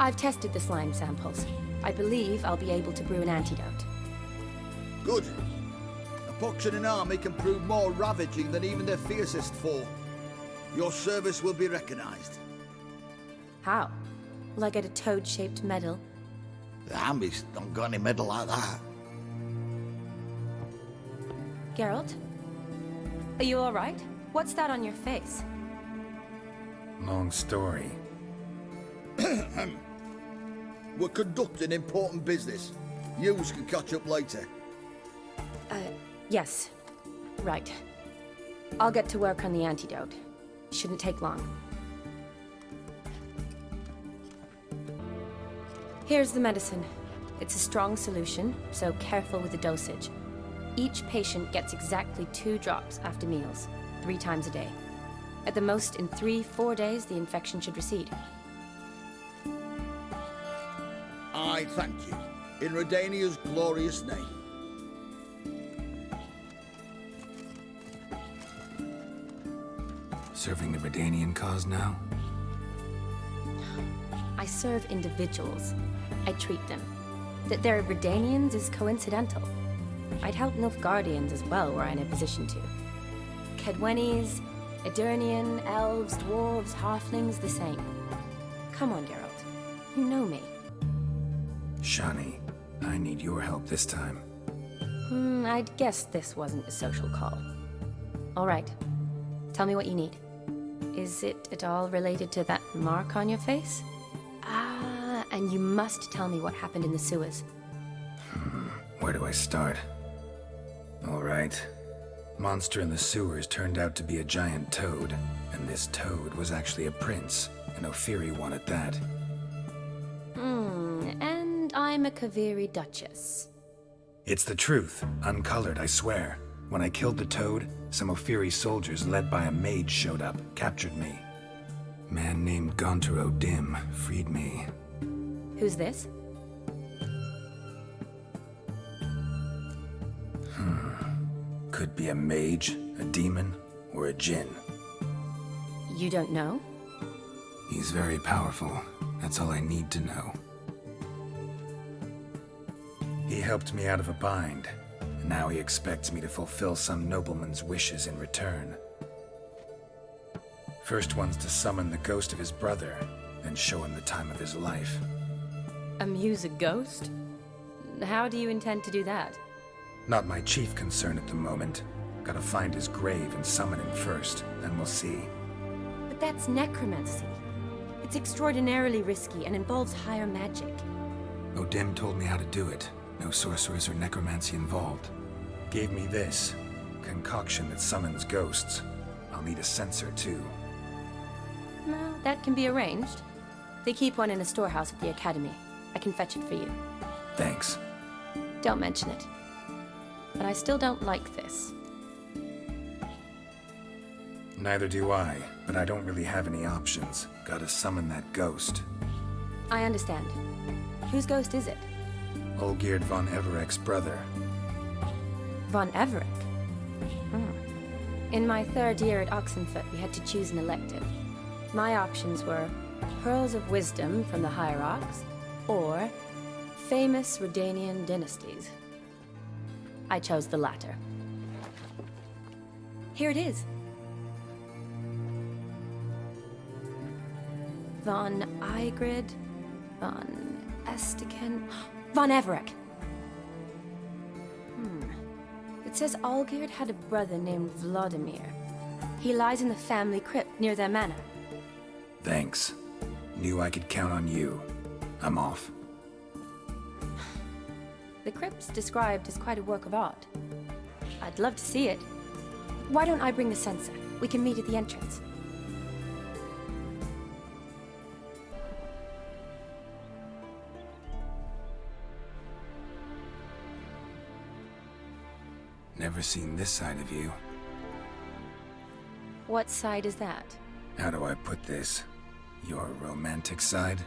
I've tested the slime samples. I believe I'll be able to brew an antidote. Good. A pox in an army can prove more ravaging than even their fiercest foe. Your service will be recognized. How? Will I get a toad-shaped medal? The armies don't got any medal like that. Geralt? Are you alright? What's that on your face? Long story. We're conducting important business. Yous can catch up later. Yes. Right. I'll get to work on the antidote. Shouldn't take long. Here's the medicine. It's a strong solution, so careful with the dosage. Each patient gets exactly 2 drops after meals, 3 times a day. At the most, in 3-4 days, the infection should recede. I thank you. In Redania's glorious name. Serving the Redanian cause now? I serve individuals. I treat them. That they're Redanians is coincidental. I'd help Nilfgaardians as well were I in a position to. Kaedwenis, Edirnian, elves, dwarves, halflings, the same. Come on, Geralt. You know me. Shani, I need your help this time. I'd guess this wasn't a social call. All right. Tell me what you need. Is it at all related to that mark on your face? Ah, and you must tell me what happened in the sewers. Where do I start? All right. Monster in the sewers turned out to be a giant toad, and this toad was actually a prince, and Ophiri wanted that. And I'm a Kaviri Duchess. It's the truth, uncolored, I swear. When I killed the toad, some Ophiri soldiers led by a mage showed up, captured me. Man named Gaunter O'Dim freed me. Who's this? Could be a mage, a demon, or a djinn. You don't know? He's very powerful. That's all I need to know. He helped me out of a bind, and now he expects me to fulfill some nobleman's wishes in return. First one's to summon the ghost of his brother, then show him the time of his life. Amuse a ghost? How do you intend to do that? Not my chief concern at the moment. Gotta find his grave and summon him first, then we'll see. But that's necromancy. It's extraordinarily risky and involves higher magic. O'Dim told me how to do it. No sorcerers or necromancy involved. Gave me this concoction that summons ghosts. I'll need a censer too. Well, that can be arranged. They keep one in a storehouse at the academy. I can fetch it for you. Thanks. Don't mention it. But I still don't like this. Neither do I, but I don't really have any options. Gotta summon that ghost. I understand. Whose ghost is it? Olgierd von Everek's brother. Von Everek? In my 3rd year at Oxenfoot, we had to choose an elective. My options were Pearls of Wisdom from the Hierarchs, or famous Redanian dynasties. I chose the latter. Here it is. Von Igrid, von Estiken, von Everek. It says Olgierd had a brother named Vladimir. He lies in the family crypt near their manor. Thanks. Knew I could count on you. I'm off. The crypt's described as quite a work of art. I'd love to see it. Why don't I bring the censer? We can meet at the entrance. Never seen this side of you. What side is that? How do I put this? Your romantic side?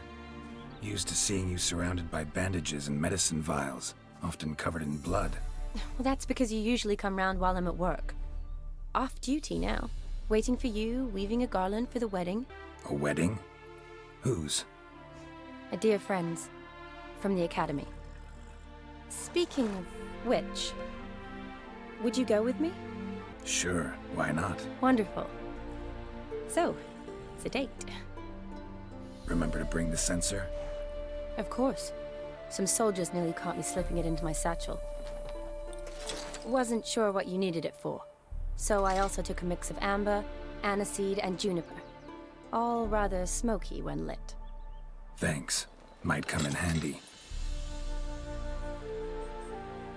Used to seeing you surrounded by bandages and medicine vials, often covered in blood. Well, that's because you usually come round while I'm at work. Off duty now. Waiting for you, weaving a garland for the wedding. A wedding? Whose? A dear friends from the Academy. Speaking of which, would you go with me? Sure, why not? Wonderful. So, it's a date. Remember to bring the sensor? Of course. Some soldiers nearly caught me slipping it into my satchel. Wasn't sure what you needed it for, so I also took a mix of amber, aniseed, and juniper. All rather smoky when lit. Thanks. Might come in handy.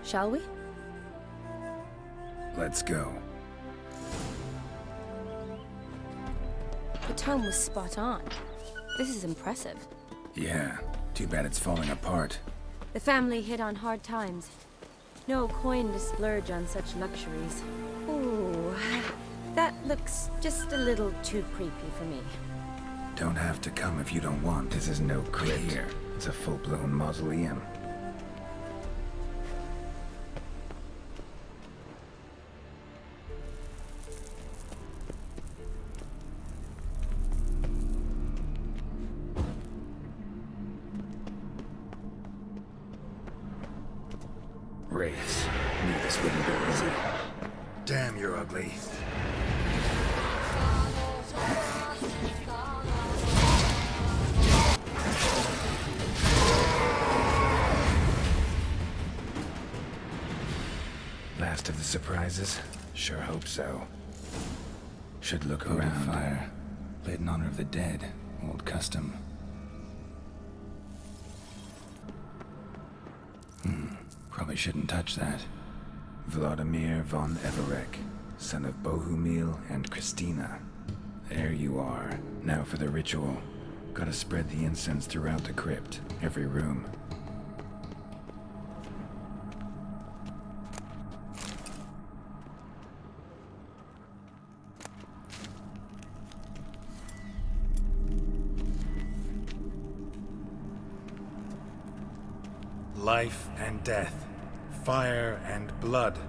Shall we? Let's go. The tone was spot on. This is impressive. Yeah, too bad it's falling apart. The family hit on hard times. No coin to splurge on such luxuries. Ooh, that looks just a little too creepy for me. Don't have to come if you don't want. This is no crypt here. It's a full-blown mausoleum. Wraiths. Knew this wouldn't go easy. Damn, you're ugly. Last of the surprises? Sure hope so. Should look around. Fire. Lit in honor of the dead. Old custom. Probably shouldn't touch that. Vladimir von Everec, son of Bohumil and Christina. There you are. Now for the ritual. Gotta spread the incense throughout the crypt, every room. Life and death, fire and blood.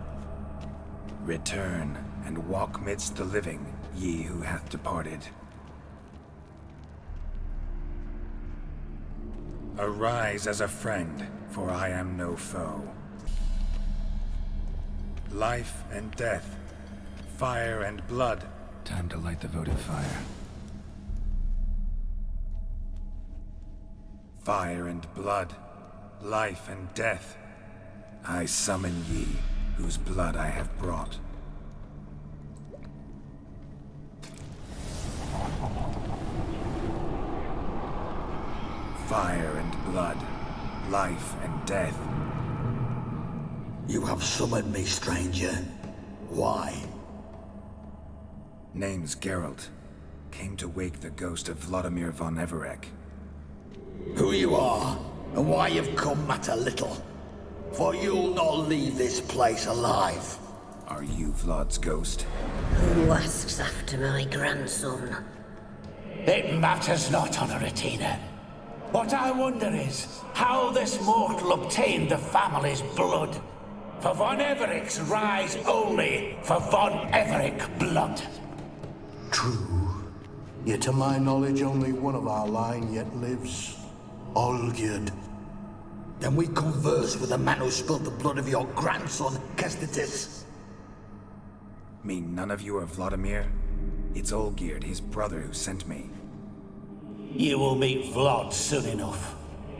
Return and walk midst the living, ye who hath departed. Arise as a friend, for I am no foe. Life and death, fire and blood. Time to light the votive fire. Fire and blood. Life and death, I summon ye, whose blood I have brought. Fire and blood, life and death. You have summoned me, stranger. Why? Name's Geralt. Came to wake the ghost of Vladimir von Everec. Who you are, and why you've come matter little. For you'll not leave this place alive. Are you Vlad's ghost? Who asks after my grandson? It matters not, Honoratina. What I wonder is how this mortal obtained the family's blood. For von Everec's rise only for von Everec blood. True. Yet to my knowledge, only one of our line yet lives. Olgierd. Then we converse with the man who spilled the blood of your grandson, Kestitis. Mean none of you are Vladimir? It's Olgierd, his brother, who sent me. You will meet Vlad soon enough.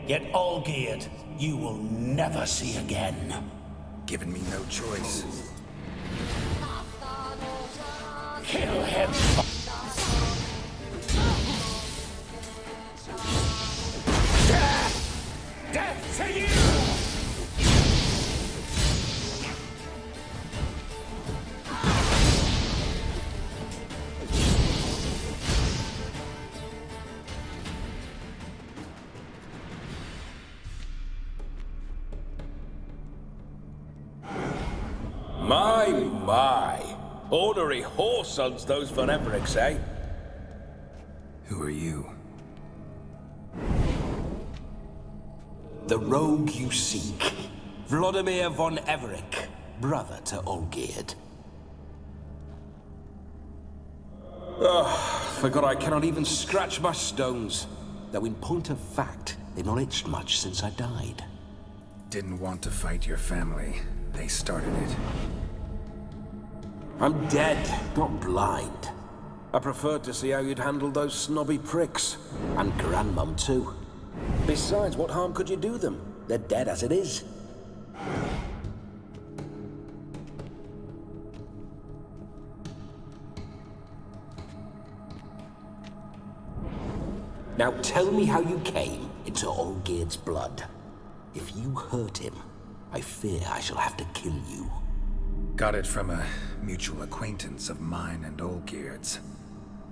Yet Olgierd, you will never see again. Given me no choice. Kill him! Death to you! My. Ornery whoresons those von Everecs, eh? Who are you? The rogue you seek. Vladimir von Everec, brother to Olgierd. Forgot I cannot even scratch my stones. Though in point of fact, They've not itched much since I died. Didn't want to fight your family. They started it. I'm dead, not blind. I preferred to see how you'd handle those snobby pricks. And Grandmum, too. Besides, what harm could you do them? They're dead as it is. Now tell me how you came into Olgierd's blood. If you hurt him, I fear I shall have to kill you. Got it from a mutual acquaintance of mine and Olgierd's.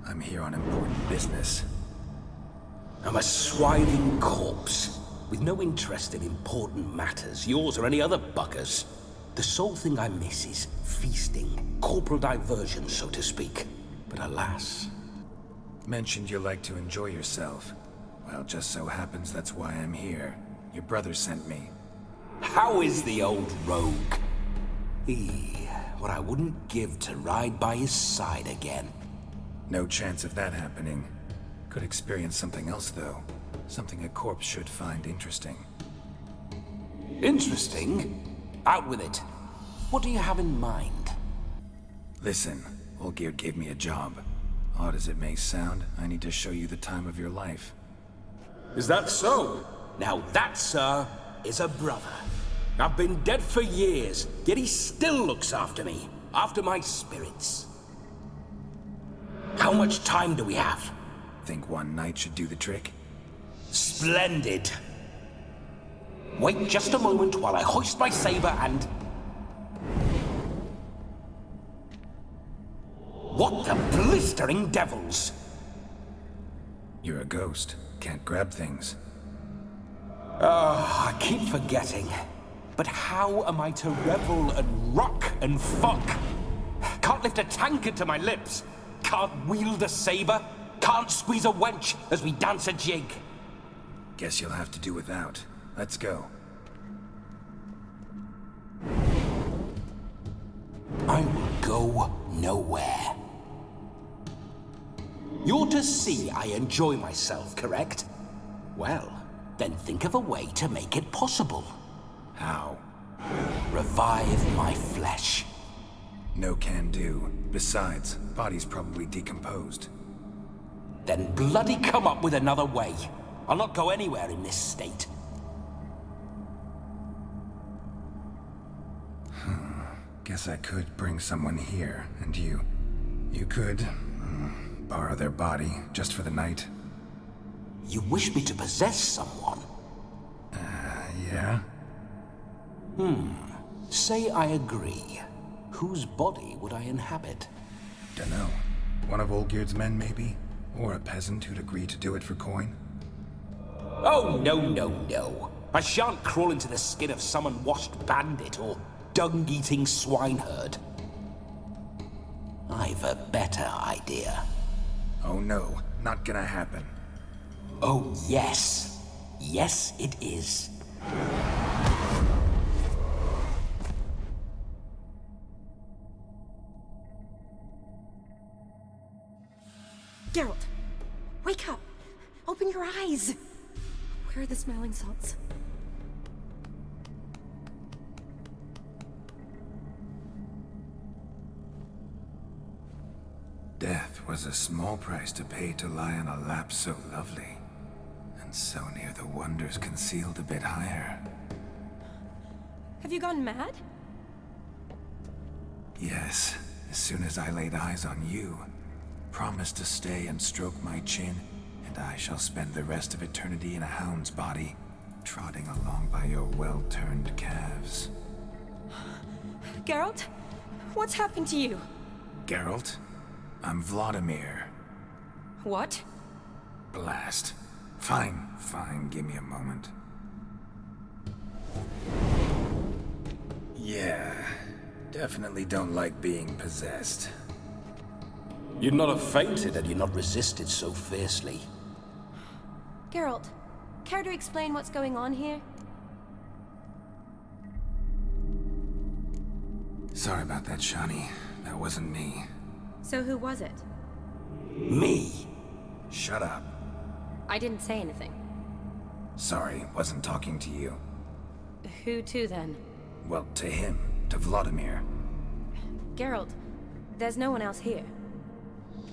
I'm here on important business. I'm a swiving corpse, with no interest in important matters, yours or any other buggers. The sole thing I miss is feasting, corporal diversion, so to speak. But alas... Mentioned you like to enjoy yourself. Well, just so happens that's why I'm here. Your brother sent me. How is the old rogue? What I wouldn't give to ride by his side again. No chance of that happening. Could experience something else, though. Something a corpse should find interesting. Interesting? Out with it. What do you have in mind? Listen, Olgierd gave me a job. Odd as it may sound, I need to show you the time of your life. Is that so? Now that, sir, is a brother. I've been dead for years, yet he still looks after me, after my spirits. How much time do we have? Think one night should do the trick? Splendid. Wait just a moment while I hoist my saber and... What the blistering devils! You're a ghost. Can't grab things. I keep forgetting. But how am I to revel and rock and fuck? Can't lift a tankard to my lips. Can't wield a saber. Can't squeeze a wench as we dance a jig. Guess you'll have to do without. Let's go. I will go nowhere. You're to see I enjoy myself, correct? Well, then think of a way to make it possible. How? Revive my flesh. No can do. Besides, body's probably decomposed. Then bloody come up with another way. I'll not go anywhere in this state. Guess I could bring someone here, and you could borrow their body just for the night. You wish me to possess someone? Yeah? Say I agree. Whose body would I inhabit? Dunno. One of Olgierd's men, maybe? Or a peasant who'd agree to do it for coin? Oh, no, no, no. I shan't crawl into the skin of some unwashed bandit or dung-eating swineherd. I've a better idea. Oh no, not gonna happen. Oh, yes. Yes, it is. Geralt, wake up! Open your eyes! Where are the smelling salts? Death was a small price to pay to lie on a lap so lovely, and so near the wonders concealed a bit higher. Have you gone mad? Yes, as soon as I laid eyes on you, promised to stay and stroke my chin, and I shall spend the rest of eternity in a hound's body, trotting along by your well-turned calves. Geralt? What's happened to you? Geralt? I'm Vladimir. What? Blast. Fine, give me a moment. Yeah, definitely don't like being possessed. You'd not have fainted had you not resisted so fiercely. Geralt, care to explain what's going on here? Sorry about that, Shani. That wasn't me. So who was it? Me? Shut up. I didn't say anything. Sorry, wasn't talking to you. Who to then? Well, to him. To Vladimir. Geralt, there's no one else here.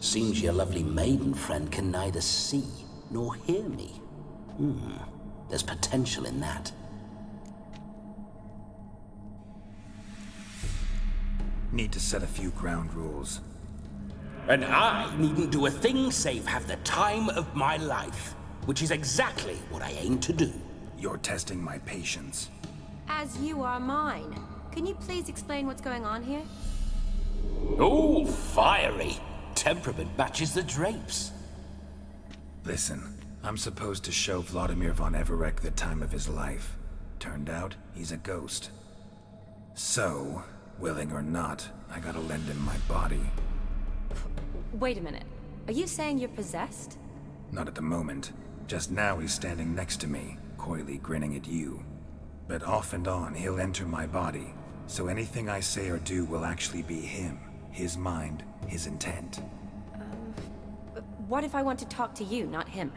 Seems your lovely maiden friend can neither see nor hear me. There's potential in that. Need to set a few ground rules. And I needn't do a thing save have the time of my life, which is exactly what I aim to do. You're testing my patience. As you are mine. Can you please explain what's going on here? Oh, fiery. Temperament matches the drapes. Listen, I'm supposed to show Vladimir von Everec the time of his life. Turned out, he's a ghost. So, willing or not, I gotta lend him my body. Wait a minute. Are you saying you're possessed? Not at the moment. Just now he's standing next to me, coyly grinning at you. But off and on, he'll enter my body. So anything I say or do will actually be him. His mind, his intent. What if I want to talk to you, not him?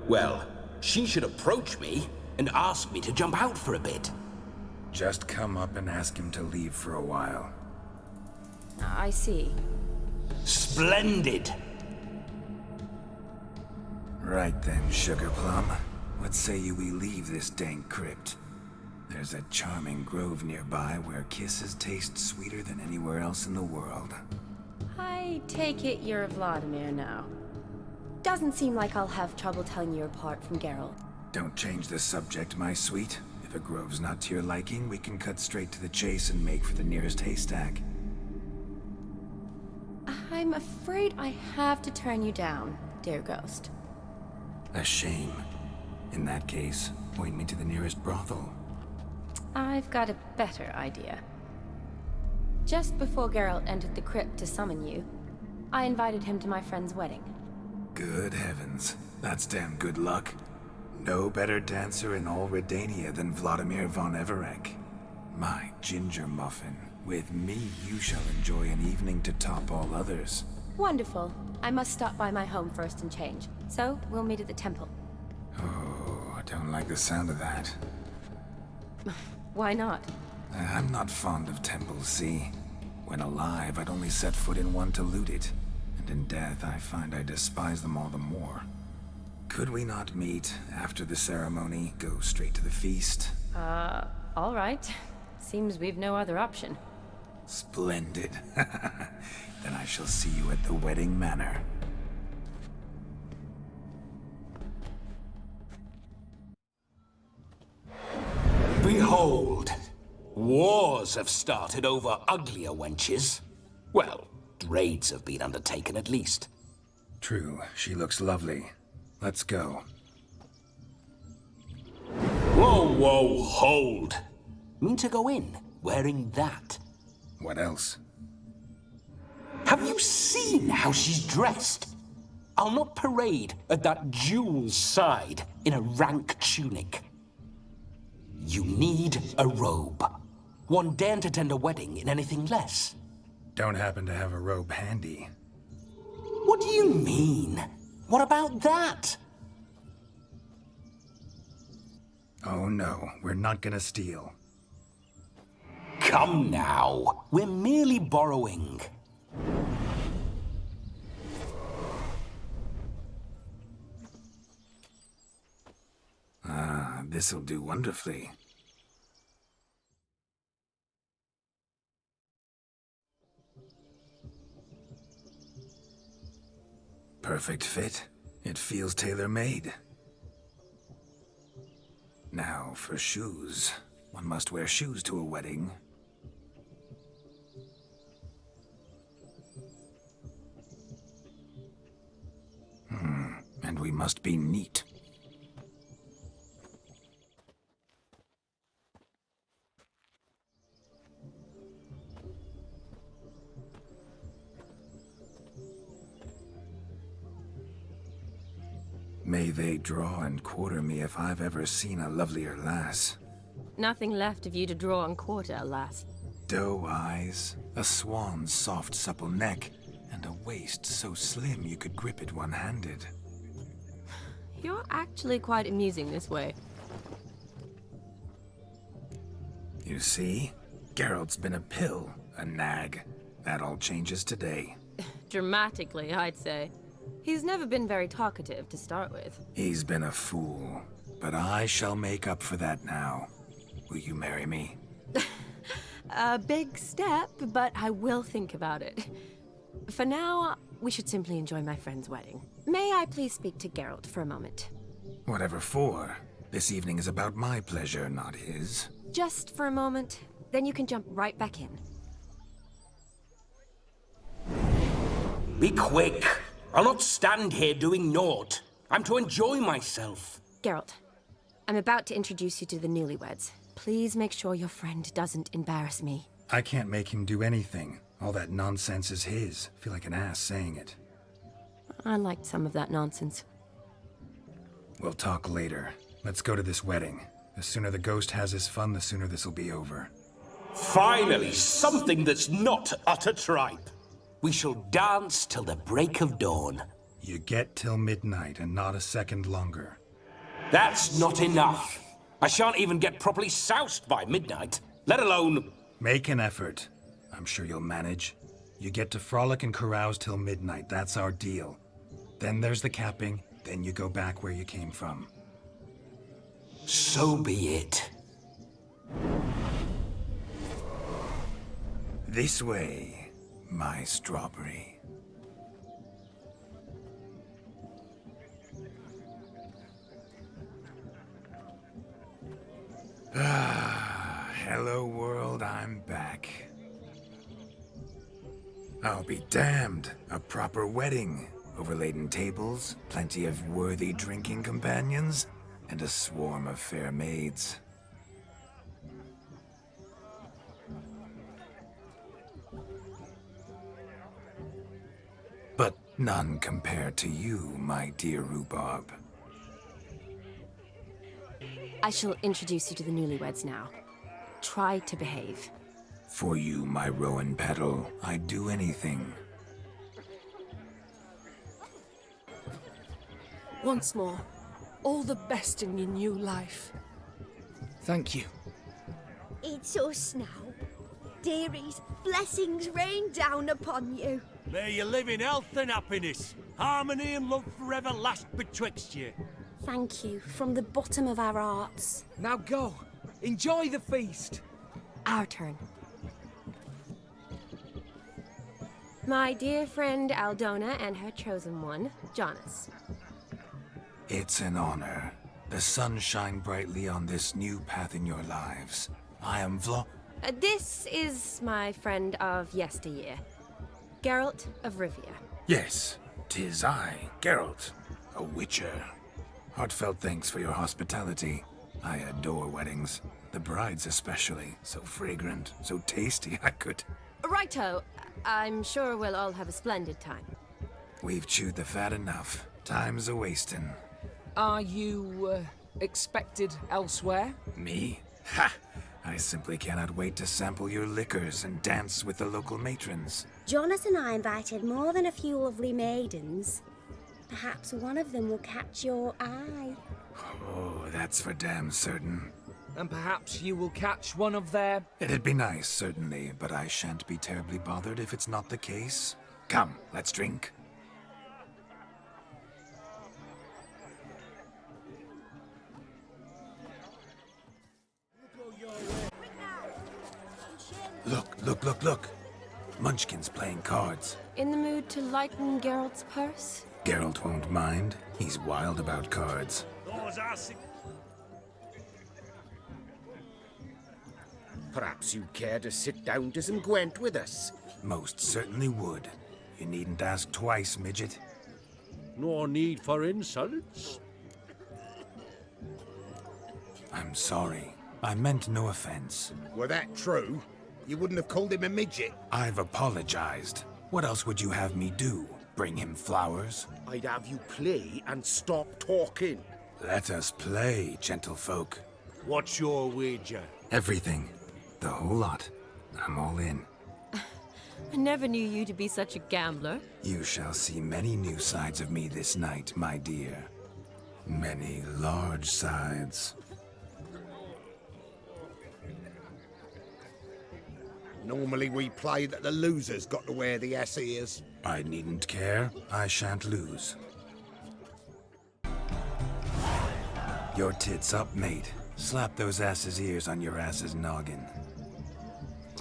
Well, she should approach me and ask me to jump out for a bit. Just come up and ask him to leave for a while. I see. Splendid! Right then, Sugar Plum. What say you we leave this dank crypt? There's a charming grove nearby where kisses taste sweeter than anywhere else in the world. I take it you're Vladimir now. Doesn't seem like I'll have trouble telling you apart from Geralt. Don't change the subject, my sweet. If a grove's not to your liking, we can cut straight to the chase and make for the nearest haystack. I'm afraid I have to turn you down, dear ghost. A shame. In that case, point me to the nearest brothel. I've got a better idea. Just before Geralt entered the crypt to summon you, I invited him to my friend's wedding. Good heavens. That's damn good luck. No better dancer in all Redania than Vladimir von Everec. My ginger muffin. With me, you shall enjoy an evening to top all others. Wonderful. I must stop by my home first and change. So, we'll meet at the temple. Oh, I don't like the sound of that. Why not? I'm not fond of temples, see? When alive, I'd only set foot in one to loot it. And in death, I find I despise them all the more. Could we not meet after the ceremony, go straight to the feast? All right. Seems we've no other option. Splendid. Then I shall see you at the wedding manor. Behold! Wars have started over uglier wenches. Well, raids have been undertaken at least. True, she looks lovely. Let's go. Whoa, whoa, hold! Mean to go in, wearing that. What else? Have you seen how she's dressed? I'll not parade at that jewel's side in a rank tunic. You need a robe. One daren't attend a wedding in anything less. Don't happen to have a robe handy. What do you mean? What about that? Oh no, we're not gonna steal. Come now, we're merely borrowing. Ah, this'll do wonderfully. Perfect fit. It feels tailor-made. Now, for shoes. One must wear shoes to a wedding. And we must be neat. May they draw and quarter me if I've ever seen a lovelier lass. Nothing left of you to draw and quarter, alas. Doe eyes, a swan's soft supple neck, and a waist so slim you could grip it one-handed. You're actually quite amusing this way. You see? Geralt's been a pill, a nag. That all changes today. Dramatically, I'd say. He's never been very talkative to start with. He's been a fool, but I shall make up for that now. Will you marry me? A big step, but I will think about it. For now, we should simply enjoy my friend's wedding. May I please speak to Geralt for a moment? Whatever for. This evening is about my pleasure, not his. Just for a moment, then you can jump right back in. Be quick. I'll not stand here doing naught. I'm to enjoy myself. Geralt, I'm about to introduce you to the newlyweds. Please make sure your friend doesn't embarrass me. I can't make him do anything. All that nonsense is his. I feel like an ass saying it. I liked some of that nonsense. We'll talk later. Let's go to this wedding. The sooner the ghost has his fun, the sooner this'll be over. Finally, something that's not utter tripe. We shall dance till the break of dawn. You get till midnight and not a second longer. That's not enough. I shan't even get properly soused by midnight, let alone... Make an effort. I'm sure you'll manage. You get to frolic and carouse till midnight. That's our deal. Then there's the capping. Then you go back where you came from. So be it. This way, my strawberry. Ah, hello world, I'm back. I'll be damned. A proper wedding. Overladen tables, plenty of worthy drinking companions, and a swarm of fair maids. But none compared to you, my dear rhubarb. I shall introduce you to the newlyweds now. Try to behave. For you, my rowan petal, I'd do anything. Once more, all the best in your new life. Thank you. It's us now. Dearies, blessings rain down upon you. May you live in health and happiness. Harmony and love forever last betwixt you. Thank you from the bottom of our hearts. Now go. Enjoy the feast. Our turn. My dear friend Aldona and her chosen one, Jonas. It's an honor. The sun shine brightly on this new path in your lives. I am This is my friend of yesteryear, Geralt of Rivia. Yes, 'tis I, Geralt, a witcher. Heartfelt thanks for your hospitality. I adore weddings. The brides especially. So fragrant, so tasty, I could... Righto. I'm sure we'll all have a splendid time. We've chewed the fat enough. Time's a-wasting. Are you, expected elsewhere? Me? Ha! I simply cannot wait to sample your liquors and dance with the local matrons. Jonas and I invited more than a few lovely maidens. Perhaps one of them will catch your eye. Oh, that's for damn certain. And perhaps you will catch one of their... It'd be nice, certainly, but I shan't be terribly bothered if it's not the case. Come, let's drink. Look. Munchkin's playing cards. In the mood to lighten Geralt's purse? Geralt won't mind. He's wild about cards. Perhaps you'd care to sit down to some Gwent with us? Most certainly would. You needn't ask twice, midget. No need for insults. I'm sorry. I meant no offense. Were that true, you wouldn't have called him a midget. I've apologized. What else would you have me do? Bring him flowers? I'd have you play and stop talking. Let us play, gentlefolk. What's your wager? Everything. The whole lot. I'm all in. I never knew you to be such a gambler. You shall see many new sides of me this night, my dear. Many large sides. Normally we play that the loser's got to wear the ass ears. I needn't care. I shan't lose. Your tits up, mate. Slap those asses' ears on your ass's noggin.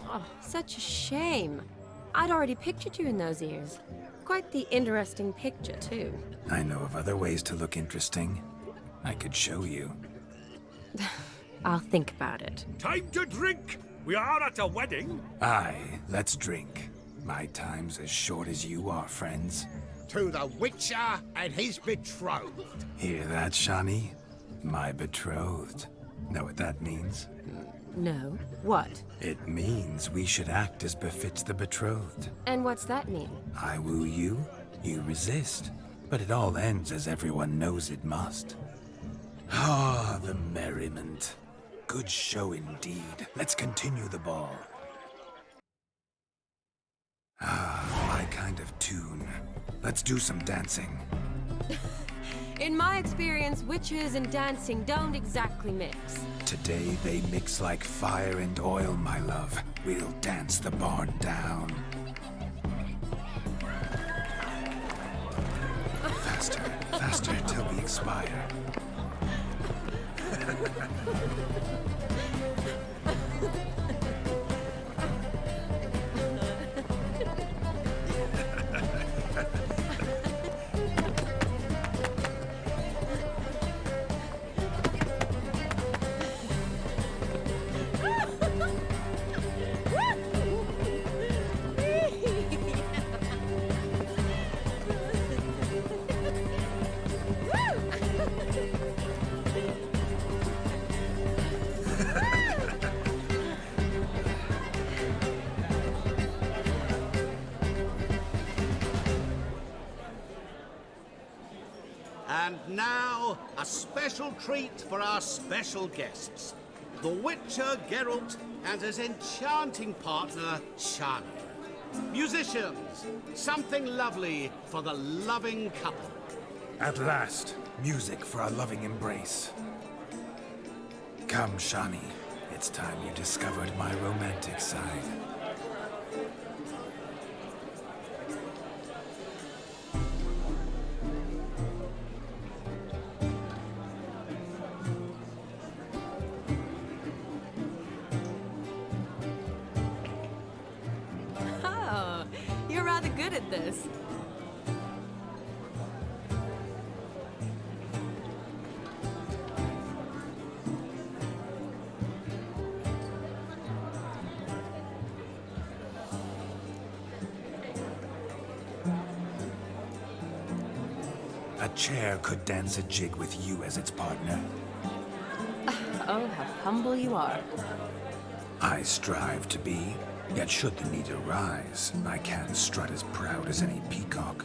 Oh, such a shame. I'd already pictured you in those ears. Quite the interesting picture, too. I know of other ways to look interesting. I could show you. I'll think about it. Time to drink! We are at a wedding. Aye, let's drink. My time's as short as you are, friends. To the Witcher and his betrothed. Hear that, Shani? My betrothed. Know what that means? No. What? It means we should act as befits the betrothed. And what's that mean? I woo you, you resist. But it all ends as everyone knows it must. Ah, the merriment. Good show indeed. Let's continue the ball. Ah, my kind of tune. Let's do some dancing. In my experience, witches and dancing don't exactly mix. Today they mix like fire and oil, my love. We'll dance the barn down. Faster, faster till we expire. And now, a special treat for our special guests. The Witcher Geralt and his enchanting partner, Shani. Musicians, something lovely for the loving couple. At last, music for our loving embrace. Come, Shani. It's time you discovered my romantic side. Oh, you're rather good at this. A chair could dance a jig with you as its partner. Oh, how humble you are. I strive to be, yet should the need arise, I can strut as proud as any peacock.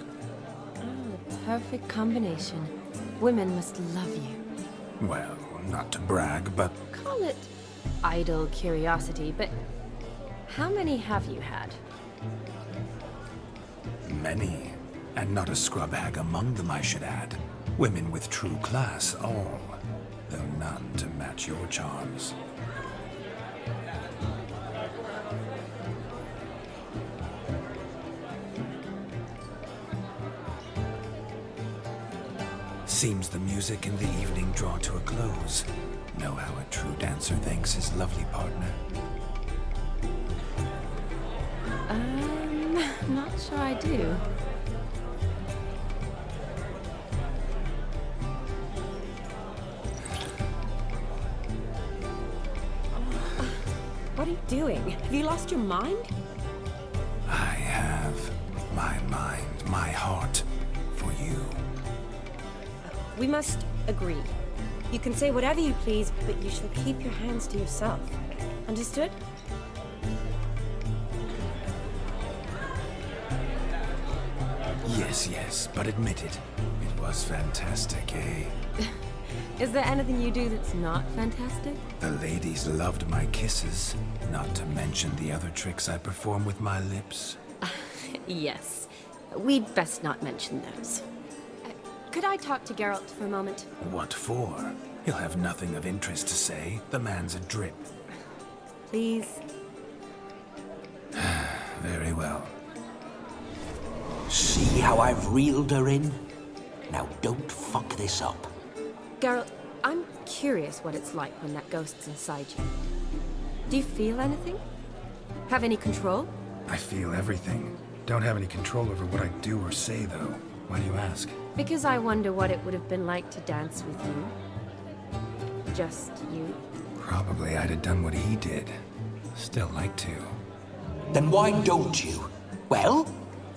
Oh, the perfect combination. Women must love you. Well, not to brag, but Call it idle curiosity, but how many have you had? many. And not a scrub hag among them, I should add. Women with true class, all. Though none to match your charms. Seems the music and the evening draw to a close. Know how a true dancer thanks his lovely partner. Not sure I do. What are you doing? Have you lost your mind? I have my mind, my heart for you. We must agree. You can say whatever you please, but you shall keep your hands to yourself. Understood? Yes, yes, but admit it. It was fantastic, eh? Is there anything you do that's not fantastic? The ladies loved my kisses, not to mention the other tricks I perform with my lips. Yes. We'd best not mention those. Could I talk to Geralt for a moment? What for? He'll have nothing of interest to say. The man's a drip. Please? Very well. See how I've reeled her in? Now don't fuck this up. Geralt, I'm curious what it's like when that ghost's inside you. Do you feel anything? Have any control? I feel everything. Don't have any control over what I do or say, though. Why do you ask? Because I wonder what it would have been like to dance with you. Just you. Probably I'd have done what he did. Still like to. Then why don't you? Well,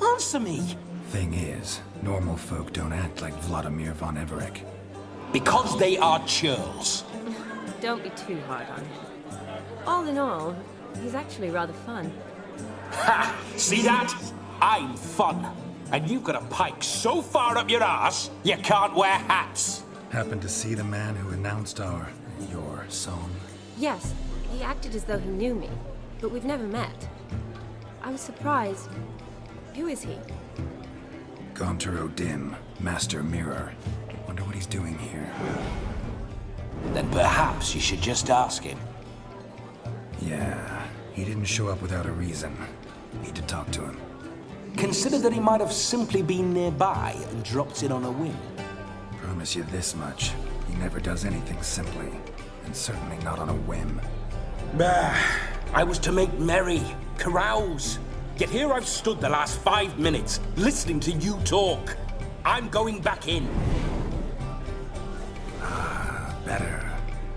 answer me. Thing is, normal folk don't act like Vladimir von Everec. Because they are churls. Don't be too hard on him. All in all, he's actually rather fun. Ha! See that? I'm fun. And you've got a pike so far up your ass, you can't wear hats. Happened to see the man who announced your song? Yes, he acted as though he knew me, but we've never met. I was surprised. Who is he? Gaunter O'Dim, Master Mirror. Wonder what he's doing here. Then perhaps you should just ask him. Yeah, he didn't show up without a reason. Need to talk to him. Consider that he might have simply been nearby and dropped in on a whim. Promise you this much. He never does anything simply. And certainly not on a whim. Bah! I was to make merry, carouse. Yet here I've stood the last 5 minutes, listening to you talk. I'm going back in. Ah, better.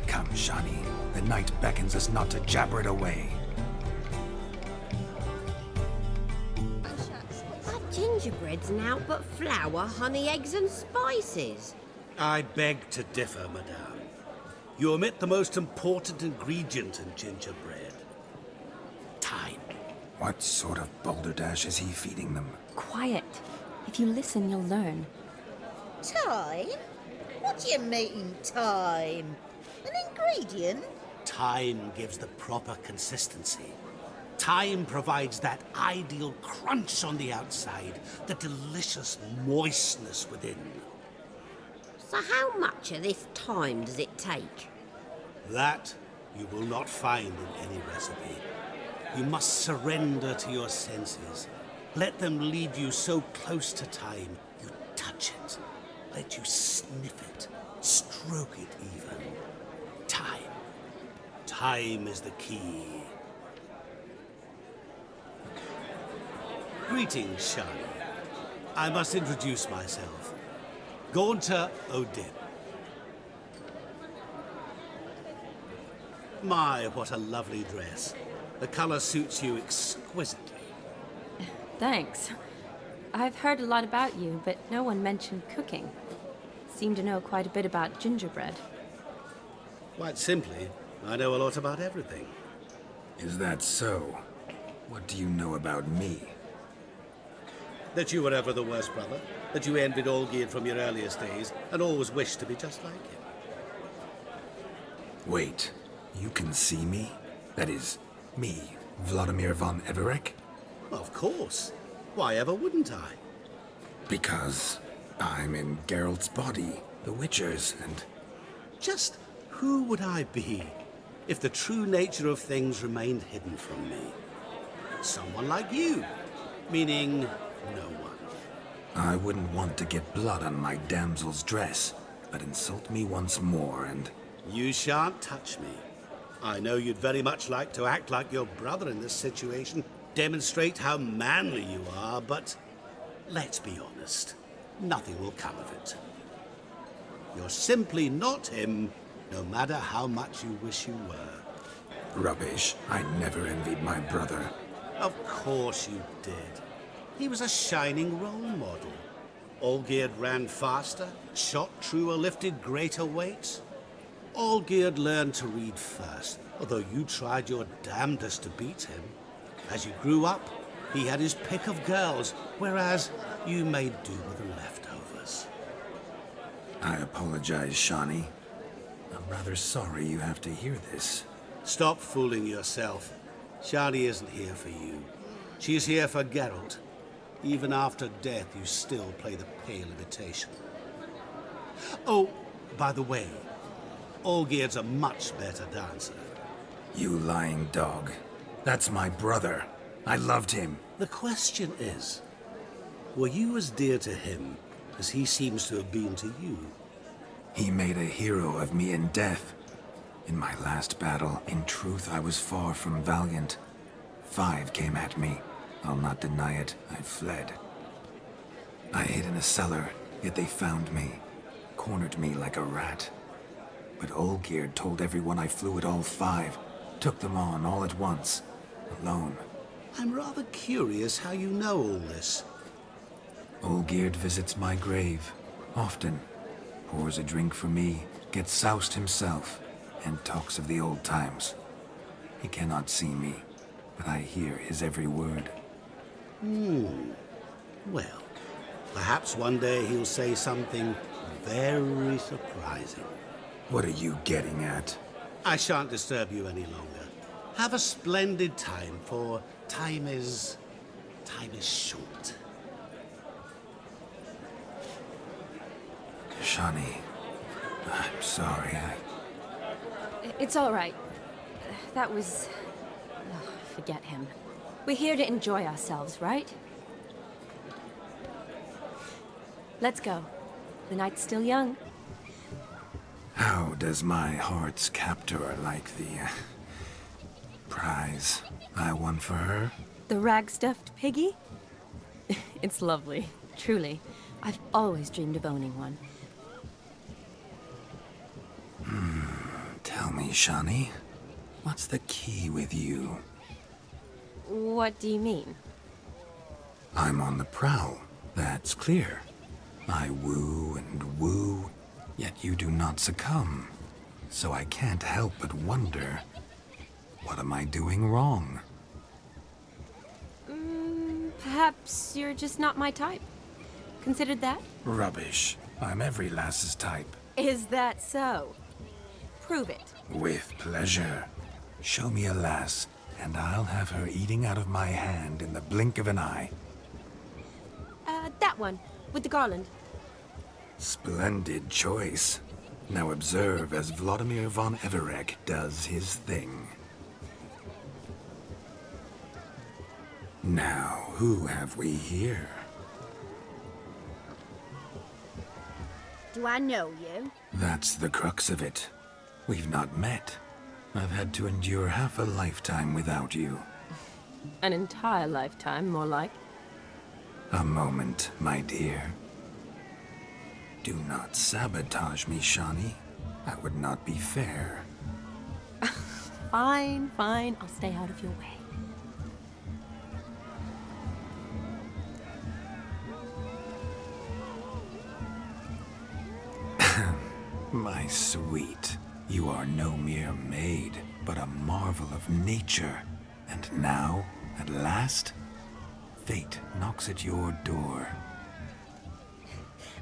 Come, Shani. The night beckons us not to jabber it away. Gingerbread's naught but flour, honey, eggs and spices. I beg to differ, madame. You omit the most important ingredient in gingerbread. Time. What sort of balderdash is he feeding them? Quiet. If you listen, you'll learn. Time? What do you mean, time? An ingredient? Time gives the proper consistency. Time provides that ideal crunch on the outside, the delicious moistness within. So how much of this time does it take? That you will not find in any recipe. You must surrender to your senses. Let them lead you so close to time, you touch it. Let you sniff it, stroke it even. Time. Time is the key. Greetings, Shani. I must introduce myself. Gaunter O'Dim. My, what a lovely dress. The color suits you exquisitely. Thanks. I've heard a lot about you, but no one mentioned cooking. Seem to know quite a bit about gingerbread. Quite simply, I know a lot about everything. Is that so? What do you know about me? That you were ever the worst brother, that you envied Olgierd from your earliest days, and always wished to be just like him. Wait, you can see me? That is, me, Vladimir von Everec? Of course. Why ever wouldn't I? Because I'm in Geralt's body, the Witcher's, and... Just who would I be if the true nature of things remained hidden from me? Someone like you, meaning no one. I wouldn't want to get blood on my damsel's dress, but insult me once more and... You shan't touch me. I know you'd very much like to act like your brother in this situation, demonstrate how manly you are, but let's be honest, nothing will come of it. You're simply not him, no matter how much you wish you were. Rubbish. I never envied my brother. Of course you did. He was a shining role model. Olgierd ran faster, shot truer, lifted greater weights. Olgierd learned to read first, although you tried your damnedest to beat him. As you grew up, he had his pick of girls, whereas you made do with the leftovers. I apologize, Shani. I'm rather sorry you have to hear this. Stop fooling yourself. Shani isn't here for you. She's here for Geralt. Even after death, you still play the pale imitation. Oh, by the way, Olgierd's a much better dancer. You lying dog. That's my brother. I loved him. The question is, were you as dear to him as he seems to have been to you? He made a hero of me in death. In my last battle, in truth, I was far from valiant. 5 came at me. I'll not deny it, I fled. I hid in a cellar, yet they found me. Cornered me like a rat. But Olgierd told everyone I flew at all 5. Took them on all at once. Alone. I'm rather curious how you know all this. Olgierd visits my grave. Often. Pours a drink for me. Gets soused himself. And talks of the old times. He cannot see me. But I hear his every word. Well, perhaps one day he'll say something very surprising. What are you getting at? I shan't disturb you any longer. Have a splendid time, for time is short. Shani, I'm sorry. It's all right. That was... Oh, forget him. We're here to enjoy ourselves, right? Let's go. The night's still young. How does my heart's captor like the prize I won for her? The rag-stuffed piggy? It's lovely, truly. I've always dreamed of owning one. Tell me, Shani, what's the key with you? What do you mean? I'm on the prowl, that's clear. I woo and woo, yet you do not succumb. So I can't help but wonder, what am I doing wrong? Perhaps you're just not my type. Considered that? Rubbish. I'm every lass's type. Is that so? Prove it. With pleasure. Show me a lass, and I'll have her eating out of my hand in the blink of an eye. That one, with the garland. Splendid choice. Now observe as Vladimir von Everec does his thing. Now, who have we here? Do I know you? That's the crux of it. We've not met. I've had to endure half a lifetime without you. An entire lifetime, more like. A moment, my dear. Do not sabotage me, Shani. That would not be fair. Fine, fine. I'll stay out of your way. My sweet, you are no mere maid, but a marvel of nature. And now, at last, fate knocks at your door.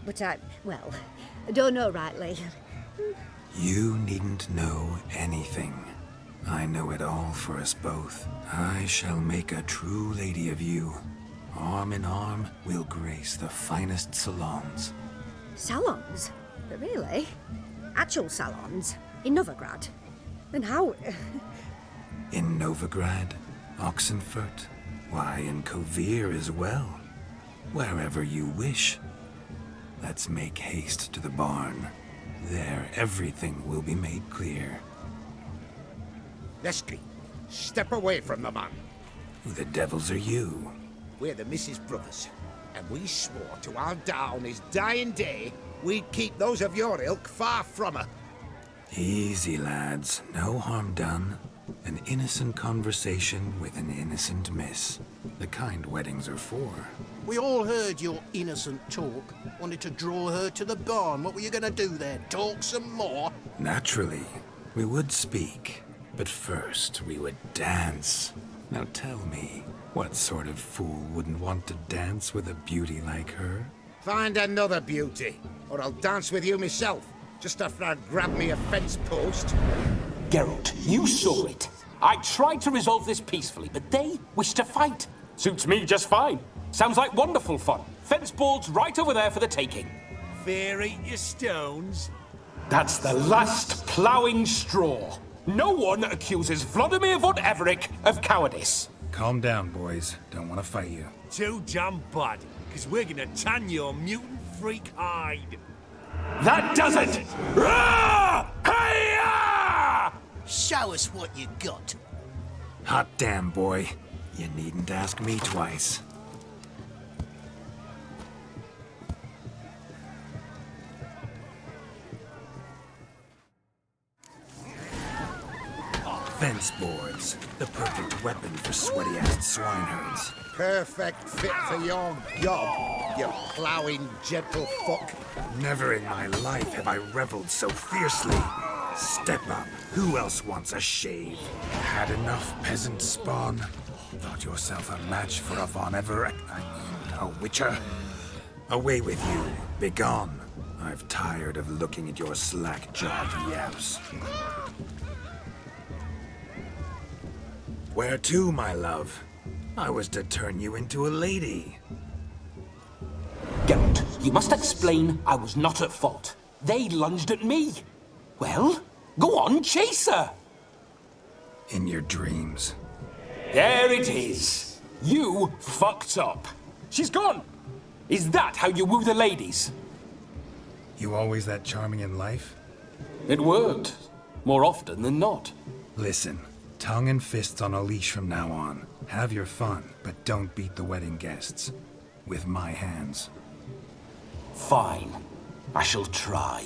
But I don't know rightly. You needn't know anything. I know it all for us both. I shall make a true lady of you. Arm in arm, we'll grace the finest salons. Salons? But really? Actual salons? In Novigrad? Then how... In Novigrad, Oxenfurt, why, in Kovir as well. Wherever you wish. Let's make haste to the barn. There, everything will be made clear. Lesky, step away from the man. Who the devils are you? We're the Mrs. Brothers, and we swore to our down his dying day we'd keep those of your ilk far from her. Easy, lads. No harm done. An innocent conversation with an innocent miss. The kind weddings are for. We all heard your innocent talk. Wanted to draw her to the barn. What were you gonna do there? Talk some more? Naturally. We would speak. But first, we would dance. Now tell me, what sort of fool wouldn't want to dance with a beauty like her? Find another beauty, or I'll dance with you myself, just after I grab me a fence post. Geralt, you saw it. I tried to resolve this peacefully, but they wish to fight. Suits me just fine. Sounds like wonderful fun. Fence boards right over there for the taking. fear eat your stones? That's the last ploughing straw. No one accuses Vladimir von Everett of cowardice. Calm down, boys. Don't want to fight you. Too damn bad, because we're gonna tan your mutant freak hide. That does it! Rah! Hi-ya! Show us what you got. Hot damn, boy. You needn't ask me twice. Fence boards. The perfect weapon for sweaty-assed swineherds. Perfect fit for your job, you ploughing gentlefolk. Never in my life have I reveled so fiercely. Step up. Who else wants a shave? Had enough peasant spawn? Thought yourself a match for a Von Everett? A Witcher? Away with you. Begone. I've tired of looking at your slack-jawed yaps. Where to, my love? I was to turn you into a lady. Geralt, you must explain I was not at fault. They lunged at me. Well, go on, chase her. In your dreams. There it is. You fucked up. She's gone. Is that how you woo the ladies? You always that charming in life? It worked. More often than not. Listen, tongue and fists on a leash from now on. Have your fun, but don't beat the wedding guests. With my hands. Fine. I shall try.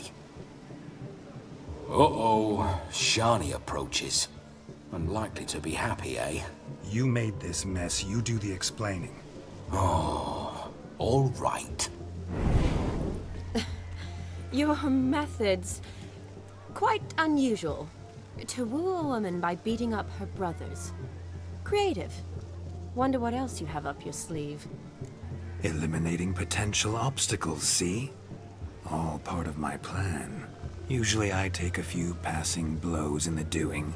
Uh-oh. Shani approaches. Unlikely to be happy, eh? You made this mess. You do the explaining. Oh, all right. Your methods... quite unusual. To woo a woman by beating up her brothers. Creative. Wonder what else you have up your sleeve. Eliminating potential obstacles, see? All part of my plan. Usually I take a few passing blows in the doing,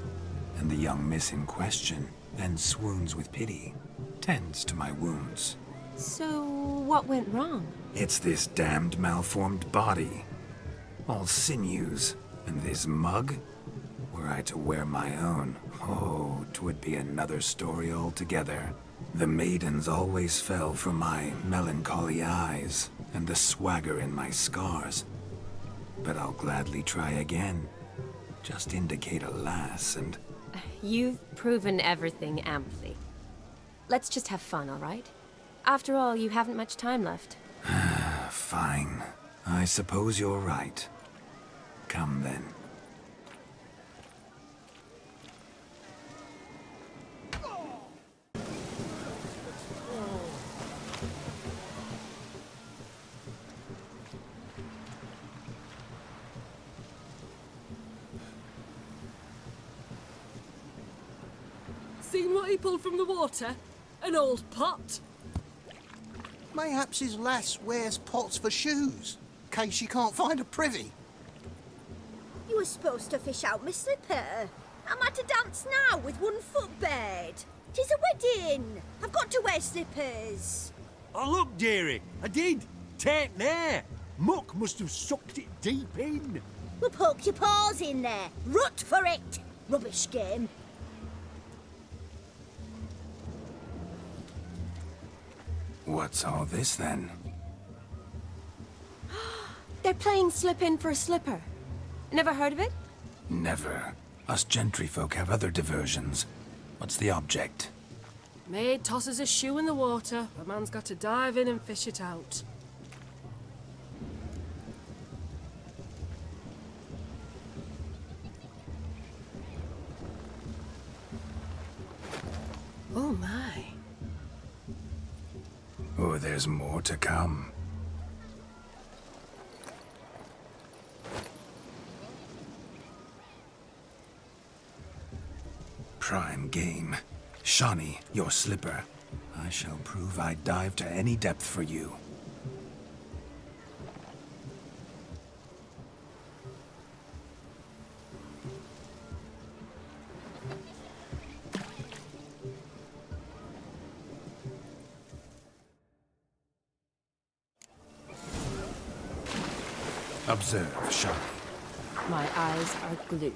and the young miss in question then swoons with pity. Tends to my wounds. So, what went wrong? It's this damned malformed body. All sinews, and this mug? Were I to wear my own, oh, 'twould be another story altogether. The maidens always fell for my melancholy eyes, and the swagger in my scars. But I'll gladly try again. Just indicate a lass and... You've proven everything amply. Let's just have fun, all right? After all, you haven't much time left. Fine. I suppose you're right. Come then. Seen what he pulled from the water? An old pot? Mayhaps his lass wears pots for shoes, in case she can't find a privy. You were supposed to fish out my slipper. I'm at a dance now with one foot bared. 'Tis a wedding. I've got to wear slippers. Oh, look, dearie, I did. Take there. Muck must have sucked it deep in. Well, poke your paws in there. Rut for it. Rubbish game. What's all this then? They're playing slip in for a slipper. Never heard of it? Never. Us gentry folk have other diversions. What's the object? Maid tosses a shoe in the water. A man's got to dive in and fish it out. Oh my. Oh, there's more to come. Prime game. Shani, your slipper. I shall prove I dive to any depth for you. Observe, Shani. My eyes are glued.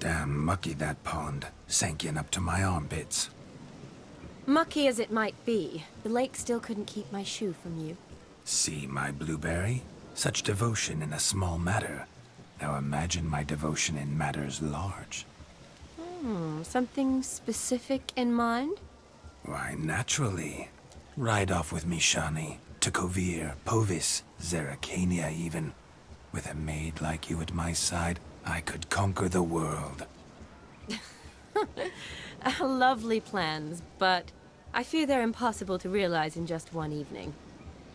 Damn mucky, that pond. Sank in up to my armpits. Mucky as it might be, the lake still couldn't keep my shoe from you. See my blueberry? Such devotion in a small matter. Now imagine my devotion in matters large. Something specific in mind? Why, naturally. Ride off with me, Shani. To Kovir, Povis, Zeracania even. With a maid like you at my side, I could conquer the world. Lovely plans, but I fear they're impossible to realize in just one evening.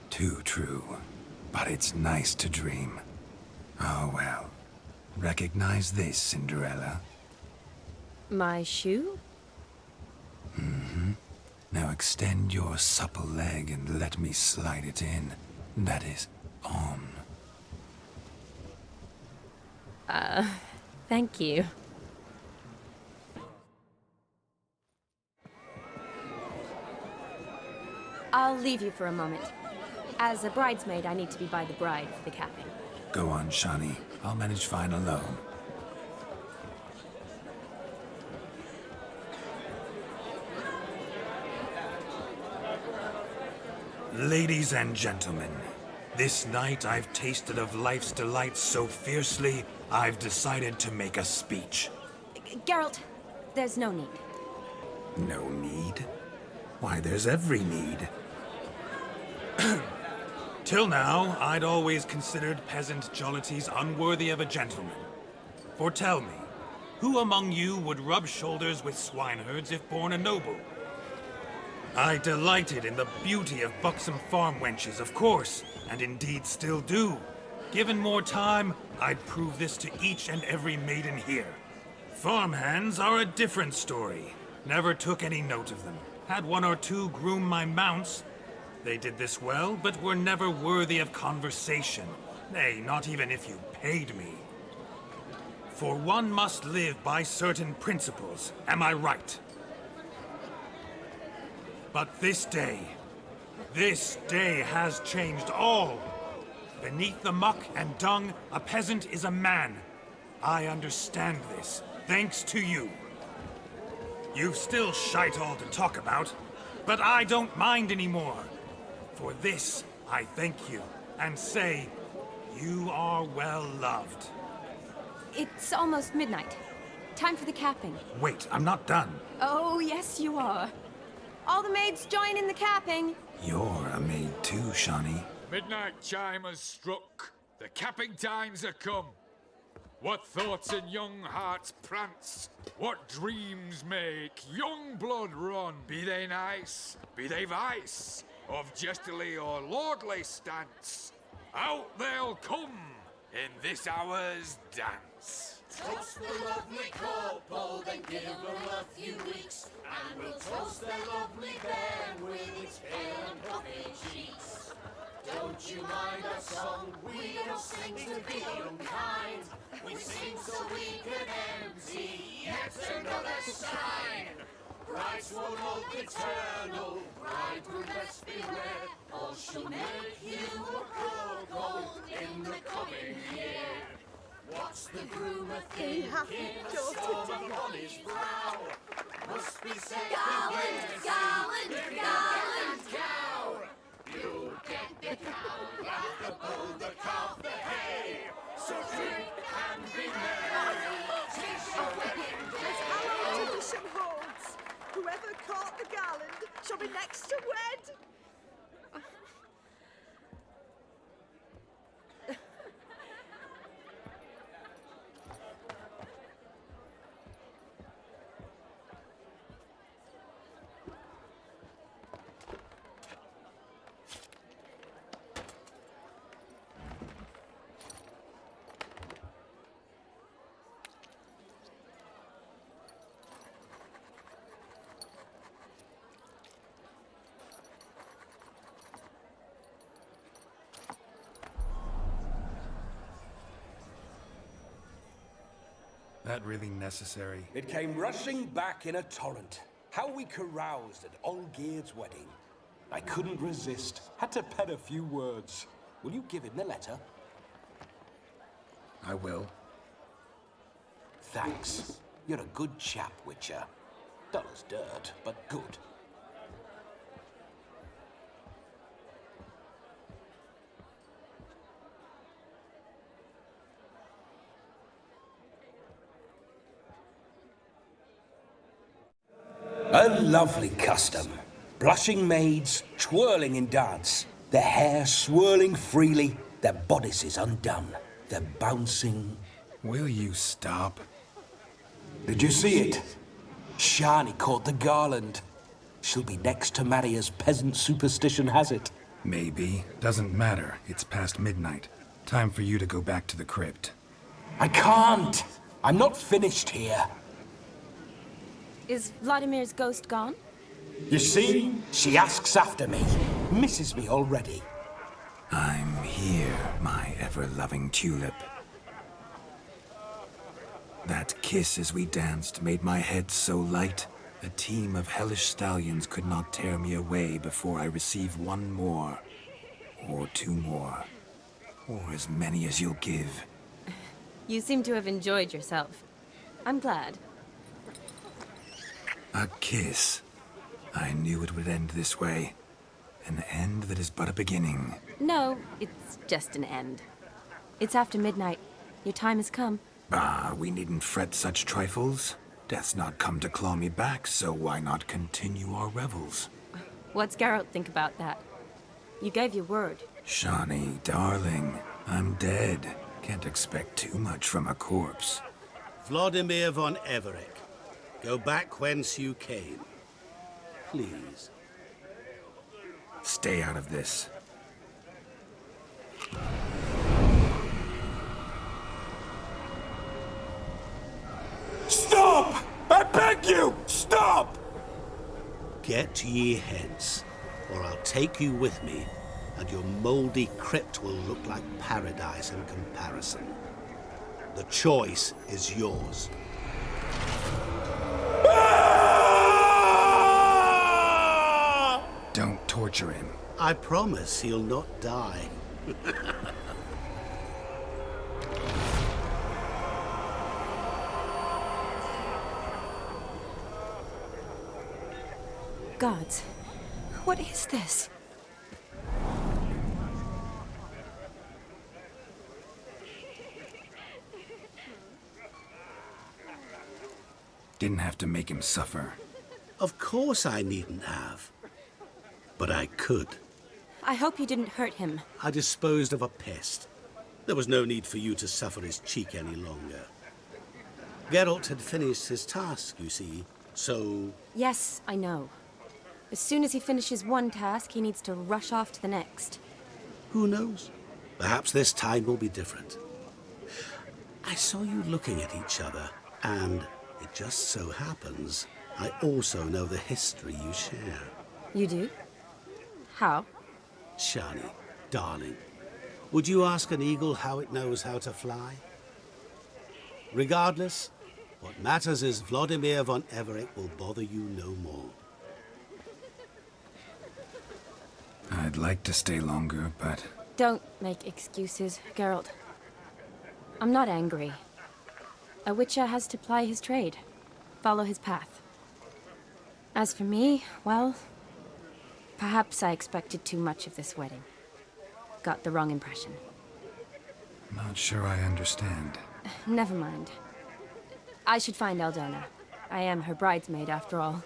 Too true. But it's nice to dream. Oh well. Recognize this, Cinderella? My shoe? Mm-hmm. Now extend your supple leg and let me slide it in. That is, on. Thank you. I'll leave you for a moment. As a bridesmaid, I need to be by the bride for the capping. Go on, Shani. I'll manage fine alone. Ladies and gentlemen, this night I've tasted of life's delights so fiercely, I've decided to make a speech. Geralt, there's no need. No need? Why, there's every need. Till now, I'd always considered peasant jollities unworthy of a gentleman. For tell me, who among you would rub shoulders with swineherds if born a noble? I delighted in the beauty of buxom farm wenches, of course, and indeed still do. Given more time, I'd prove this to each and every maiden here. Farmhands are a different story. Never took any note of them. Had one or two groom my mounts. They did this well, but were never worthy of conversation. Nay, not even if you paid me. For one must live by certain principles, am I right? But this day has changed all. Beneath the muck and dung, a peasant is a man. I understand this, thanks to you. You've still shite all to talk about, but I don't mind anymore. For this, I thank you, and say, you are well loved. It's almost midnight. Time for the capping. Wait, I'm not done. Oh, yes, you are. All the maids join in the capping. You're a maid too, Shani. Midnight chime has struck. The capping times are come. What thoughts in young hearts prance? What dreams make young blood run? Be they nice, be they vice, of jestily or lordly stance, out they'll come in this hour's dance. Toast the lovely corporal, then give them a few weeks, and we'll toast their lovely bairn with its pale and puffy cheeks. Don't you mind our song? We don't sing to be unkind. We sing so we can empty yet another sign. Bride's one love eternal, bridegroom best beware, or she'll make you a cuckold in the coming year. What's the groom a thinking? A storm upon his brow must be said. Garland, garland, garland, cow. You get the cow, laugh the bull, the calf, the hay. So drink and be merry. 'Tis your wedding day. As our tradition holds, whoever caught the garland shall be next to wed. That really necessary? It came rushing back in a torrent. How we caroused at Olgierd's wedding. I couldn't resist. Had to pen a few words. Will you give him the letter? I will. Thanks. You're a good chap, Witcher. Dull as dirt, but good. A lovely custom. Blushing maids, twirling in dance. Their hair swirling freely, their bodices undone. They're bouncing. Will you stop? Did you see it? Shani caught the garland. She'll be next to marry as peasant superstition has it. Maybe. Doesn't matter. It's past midnight. Time for you to go back to the crypt. I can't. I'm not finished here. Is Vladimir's ghost gone? You see? She asks after me. Misses me already. I'm here, my ever-loving tulip. That kiss as we danced made my head so light, a team of hellish stallions could not tear me away before I receive one more. Or two more. Or as many as you'll give. You seem to have enjoyed yourself. I'm glad. A kiss. I knew it would end this way. An end that is but a beginning. No, it's just an end. It's after midnight. Your time has come. Ah, we needn't fret such trifles. Death's not come to claw me back, so why not continue our revels? What's Geralt think about that? You gave your word. Shani, darling, I'm dead. Can't expect too much from a corpse. Vladimir von Everec, go back whence you came. Please. Stay out of this. Stop! I beg you! Stop! Get ye hence, or I'll take you with me, and your mouldy crypt will look like paradise in comparison. The choice is yours. Don't torture him. I promise he'll not die. Gods, what is this? Didn't have to make him suffer. Of course I needn't have. But I could. I hope you didn't hurt him. I disposed of a pest. There was no need for you to suffer his cheek any longer. Geralt had finished his task, you see, so... Yes, I know. As soon as he finishes one task, he needs to rush off to the next. Who knows? Perhaps this time will be different. I saw you looking at each other, and it just so happens I also know the history you share. You do? How? Shani, darling, would you ask an eagle how it knows how to fly? Regardless, what matters is Vladimir von Everec will bother you no more. I'd like to stay longer, but... Don't make excuses, Geralt. I'm not angry. A Witcher has to ply his trade, follow his path. As for me, well, perhaps I expected too much of this wedding. Got the wrong impression. Not sure I understand. Never mind. I should find Eldona. I am her bridesmaid, after all.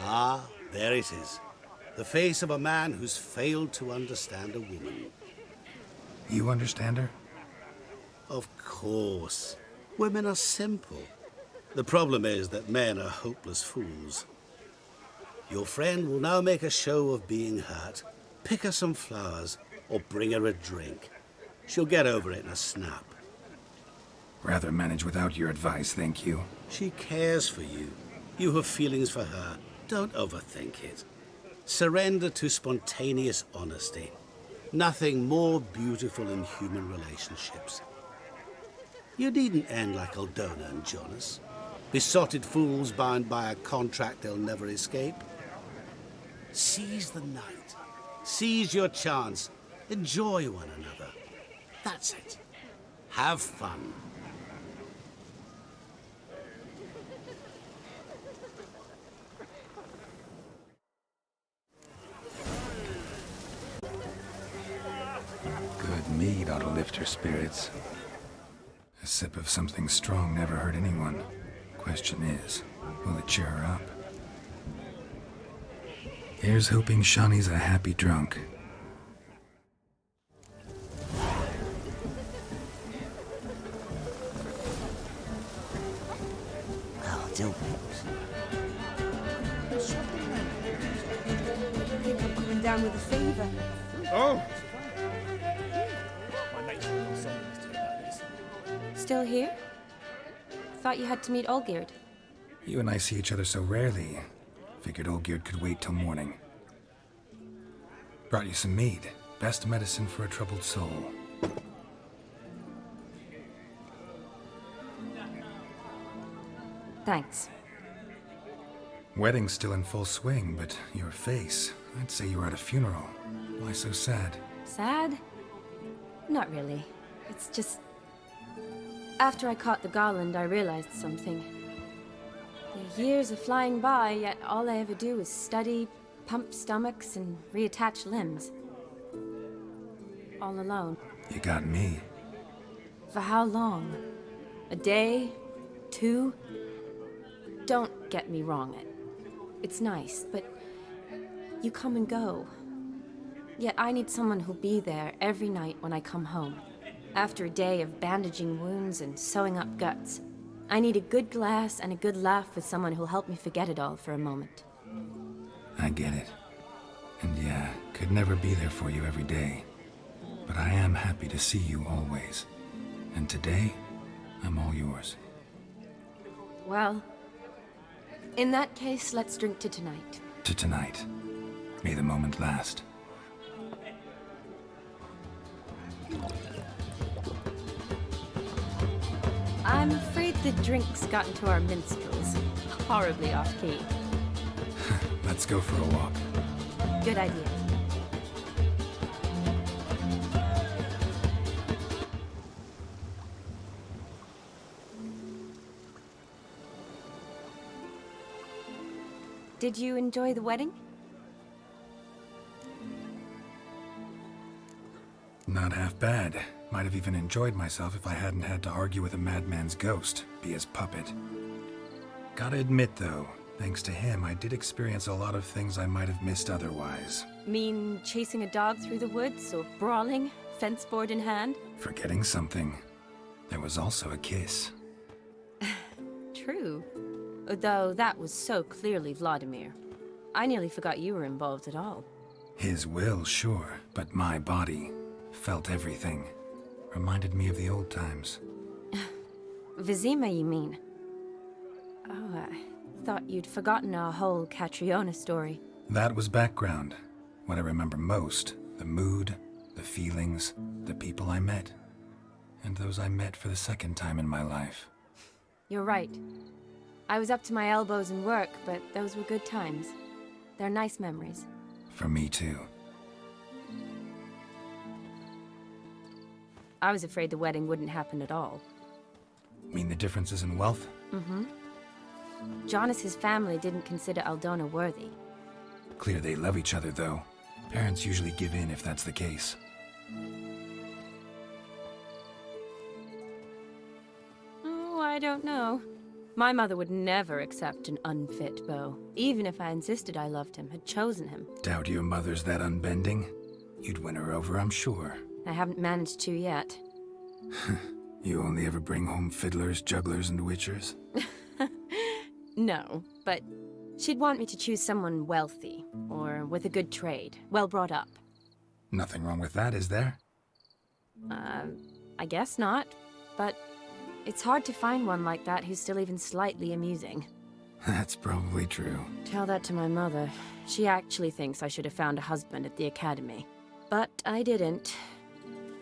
Ah, there it is. The face of a man who's failed to understand a woman. You understand her? Of course. Women are simple. The problem is that men are hopeless fools. Your friend will now make a show of being hurt, pick her some flowers, or bring her a drink. She'll get over it in a snap. Rather manage without your advice, thank you. She cares for you. You have feelings for her. Don't overthink it. Surrender to spontaneous honesty. Nothing more beautiful in human relationships. You needn't end like Aldona and Jonas. Besotted fools bound by a contract they'll never escape. Seize the night. Seize your chance. Enjoy one another. That's it. Have fun. Good mead ought to lift her spirits. A sip of something strong never hurt anyone. Question is, will it cheer her up? Here's hoping Shani's a happy drunk. Oh, don't I think I'm coming down with a fever. Oh! Still here? Thought you had to meet Olgierd. You and I see each other so rarely. Figured Olgierd could wait till morning. Brought you some mead. Best medicine for a troubled soul. Thanks. Wedding's still in full swing, but your face, I'd say you were at a funeral. Why so sad? Sad? Not really. It's just... After I caught the garland, I realized something. The years are flying by, yet all I ever do is study, pump stomachs, and reattach limbs. All alone. You got me. For how long? A day? 2? Don't get me wrong. It's nice, but you come and go. Yet I need someone who'll be there every night when I come home. After a day of bandaging wounds and sewing up guts, I need a good glass and a good laugh with someone who'll help me forget it all for a moment. I get it. And yeah, could never be there for you every day. But I am happy to see you always. And today, I'm all yours. Well, in that case, let's drink to tonight. To tonight. May the moment last. I'm afraid the drinks got into our minstrels. Horribly off-key. Let's go for a walk. Good idea. Did you enjoy the wedding? Not half bad. Might have even enjoyed myself if I hadn't had to argue with a madman's ghost, be his puppet. Gotta admit, though, thanks to him, I did experience a lot of things I might have missed otherwise. Mean chasing a dog through the woods, or brawling, fence board in hand? Forgetting something. There was also a kiss. True. Though that was so clearly Vladimir. I nearly forgot you were involved at all. His will, sure, but my body felt everything. Reminded me of the old times. Vizima, you mean? Oh, I thought you'd forgotten our whole Catriona story. That was background. What I remember most, the mood, the feelings, the people I met. And those I met for the second time in my life. You're right. I was up to my elbows in work, but those were good times. They're nice memories. For me, too. I was afraid the wedding wouldn't happen at all. Mean the differences in wealth? Mm-hmm. Jonas's family didn't consider Aldona worthy. Clear they love each other, though. Parents usually give in if that's the case. Oh, I don't know. My mother would never accept an unfit beau, even if I insisted I loved him, had chosen him. Doubt your mother's that unbending? You'd win her over, I'm sure. I haven't managed to yet. You only ever bring home fiddlers, jugglers, and witchers? No, but she'd want me to choose someone wealthy, or with a good trade, well brought up. Nothing wrong with that, is there? I guess not, but it's hard to find one like that who's still even slightly amusing. That's probably true. Tell that to my mother. She actually thinks I should have found a husband at the academy. But I didn't.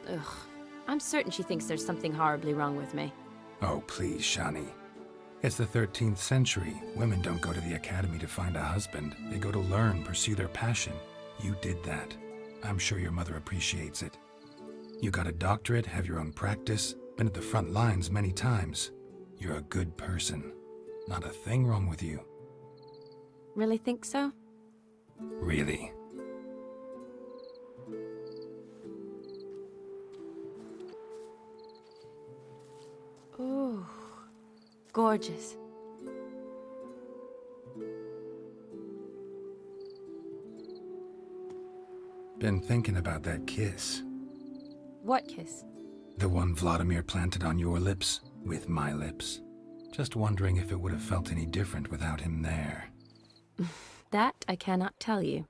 Ugh. I'm certain she thinks there's something horribly wrong with me. Oh, please, Shani. It's the 13th century. Women don't go to the academy to find a husband. They go to learn, pursue their passion. You did that. I'm sure your mother appreciates it. You got a doctorate, have your own practice, been at the front lines many times. You're a good person. Not a thing wrong with you. Really think so? Really. Ooh, gorgeous. Been thinking about that kiss. What kiss? The one Vladimir planted on your lips, with my lips. Just wondering if it would have felt any different without him there. That I cannot tell you.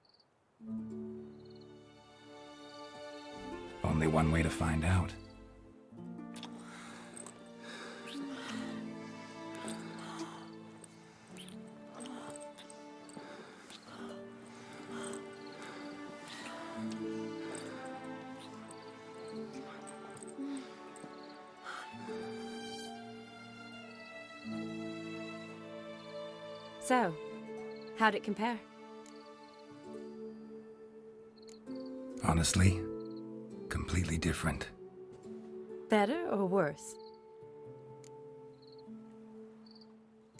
Only one way to find out. So, how'd it compare? Honestly, completely different. Better or worse?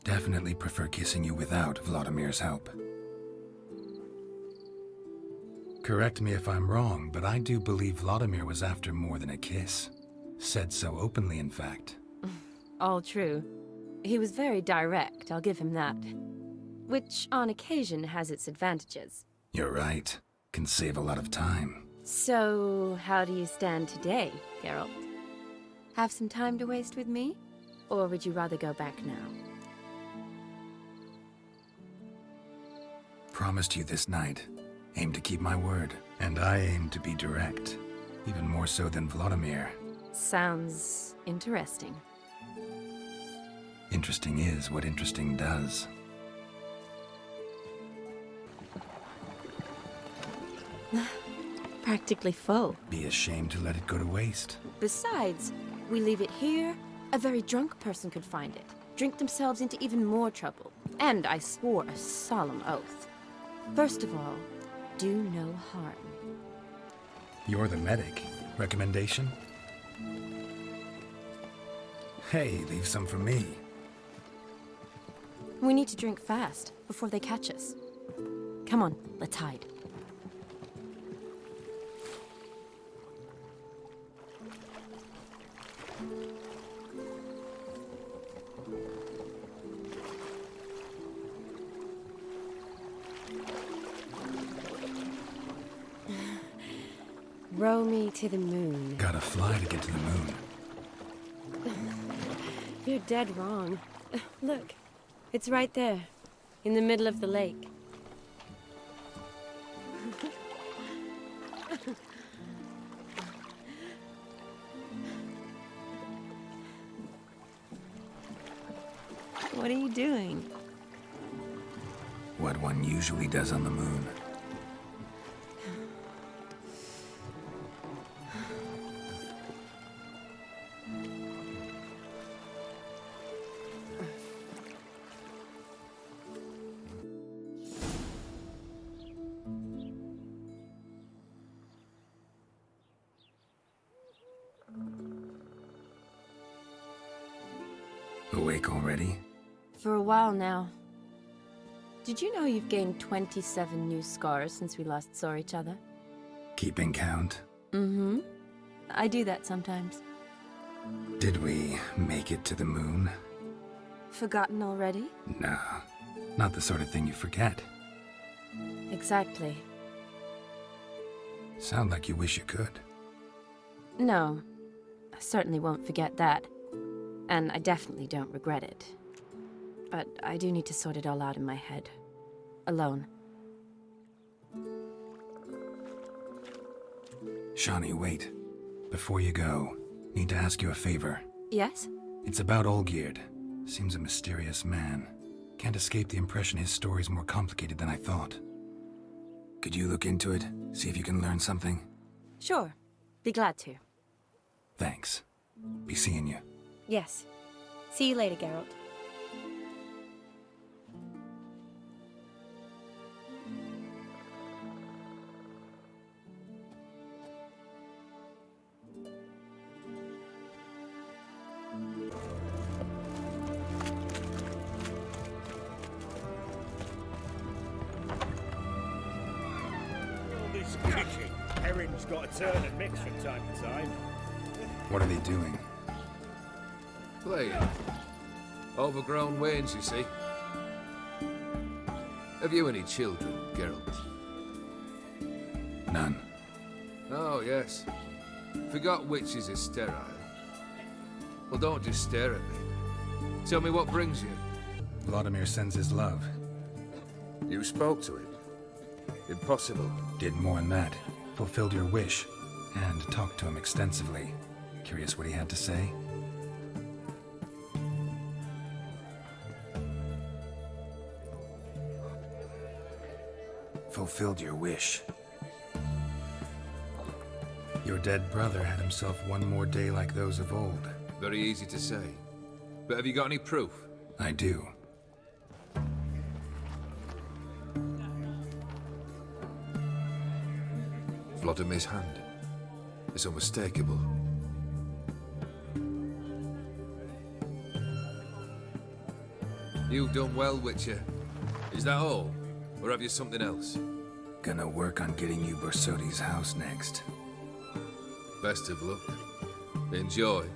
Definitely prefer kissing you without Vladimir's help. Correct me if I'm wrong, but I do believe Vladimir was after more than a kiss. Said so openly, in fact. All true. He was very direct, I'll give him that. Which, on occasion, has its advantages. You're right. Can save a lot of time. So, how do you stand today, Geralt? Have some time to waste with me? Or would you rather go back now? Promised you this night. Aim to keep my word. And I aim to be direct. Even more so than Vladimir. Sounds interesting. Interesting is what interesting does. Practically full. Be ashamed to let it go to waste. Besides, we leave it here, a very drunk person could find it, drink themselves into even more trouble. And I swore a solemn oath. First of all, do no harm. You're the medic. Recommendation? Hey, leave some for me. We need to drink fast, before they catch us. Come on, let's hide. Row me to the moon. Gotta fly to get to the moon. You're dead wrong. Look, it's right there, in the middle of the lake. What are you doing? What one usually does on the moon. Awake already? For a while now. Did you know you've gained 27 new scars since we last saw each other? Keeping count? Mm-hmm. I do that sometimes. Did we make it to the moon? Forgotten already? No, not the sort of thing you forget. Exactly. Sound like you wish you could. No, I certainly won't forget that. And I definitely don't regret it. But I do need to sort it all out in my head. Alone. Shani, wait. Before you go, need to ask you a favor. Yes? It's about Olgierd. Seems a mysterious man. Can't escape the impression his story's more complicated than I thought. Could you look into it? See if you can learn something? Sure. Be glad to. Thanks. Be seeing you. Yes. See you later, Geralt. This kicking. Erin's got to turn and mix from time to time. What are they doing? Playing. Overgrown wains, you see. Have you any children, Geralt? None. Oh, yes. Forgot witches are sterile. Well, don't just stare at me. Tell me what brings you. Vladimir sends his love. You spoke to him? Impossible. Did more than that. Fulfilled your wish. And talked to him extensively. Curious what he had to say? Fulfilled your wish. Your dead brother had himself one more day like those of old. Very easy to say. But have you got any proof? I do. Vladimir's hand. It's unmistakable. You've done well, Witcher. Is that all? Or have you something else? Gonna work on getting you Borsodi's house next. Best of luck. Enjoy.